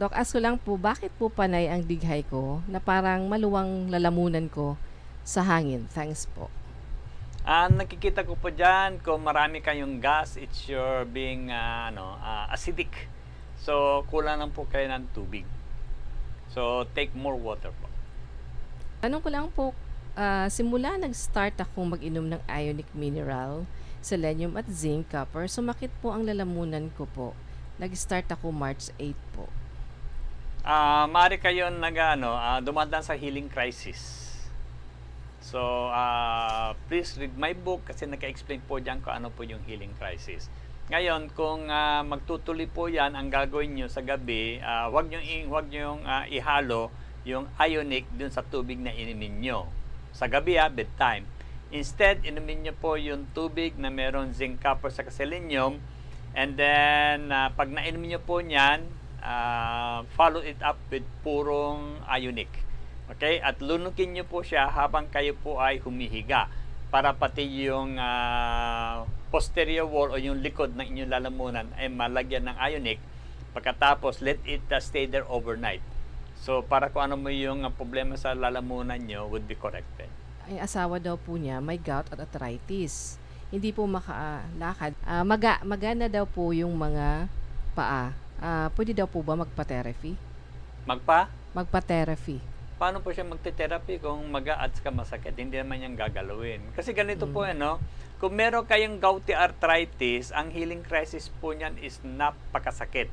Doc, aso lang po, bakit po panay ang dighay ko na parang maluwang lalamunan ko sa hangin? Thanks po. Nakikita ko po dyan, kung marami kayong gas, it's your being acidic. So, kulang lang po kayo ng tubig. So, take more water po. Tanong ko lang po, simula nag-start akong mag-inom ng ionic mineral, selenium at zinc, copper, sumakit po ang lalamunan ko po. Nag-start ako March 8 po. Maaari kayo dumadaan sa healing crisis. So, please read my book kasi naka-explain po dyan kung ano po yung healing crisis. Ngayon, kung magtutuloy po yan, ang gagawin nyo sa gabi, huwag nyo ihalo yung ionic dun sa tubig na inumin nyo. Sa gabi, bedtime. Instead, inumin nyo po yung tubig na meron zinc, copper, sa selenium. And then, pag nainumin nyo po yan, follow it up with purong ionic. Okay? At lunukin nyo po siya habang kayo po ay humihiga para pati yung posterior wall o yung likod ng inyong lalamunan ay malagyan ng ionic. Pagkatapos, let it stay there overnight. So, para kung ano mo yung problema sa lalamunan nyo would be corrected. Ay asawa daw po niya may gout at arthritis. Hindi po makalakad. Magana daw po yung mga paa. Pwede daw po ba magpa-therapy? Magpa-therapy. Paano po siya magte-therapy kung maga at saka masakit? Hindi naman niyang gagalawin. Kasi ganito po, kung meron kayong gouty arthritis, ang healing crisis po niyan is napakasakit.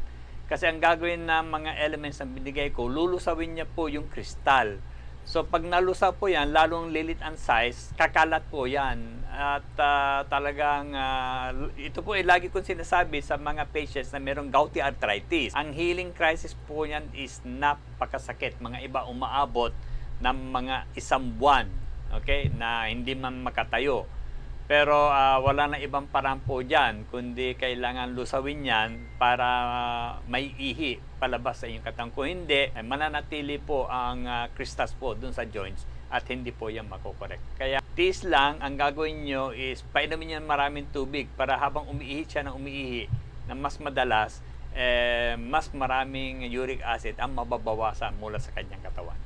Kasi ang gagawin na mga elements na binigay ko, lulusawin niya po yung kristal. So, pag nalusaw po yan, lalong lilit ang size, kakalat po yan. At talagang, ito po ay lagi kong sinasabi sa mga patients na merong gouty arthritis. Ang healing crisis po yan is napakasakit. Mga iba umaabot ng mga isang buwan, okay, na hindi man makatayo. Pero wala na ibang paraan po dyan, kundi kailangan lusawin yan para may ihi palabas sa inyong katang. Kung hindi, mananatili po ang crystals po dun sa joints at hindi po yan makokorek. Kaya tiis lang, ang gagawin nyo is painumin nyo maraming tubig para habang umiihi siya ng umiihi na mas madalas, mas maraming uric acid ang mababawasan mula sa kanyang katawan.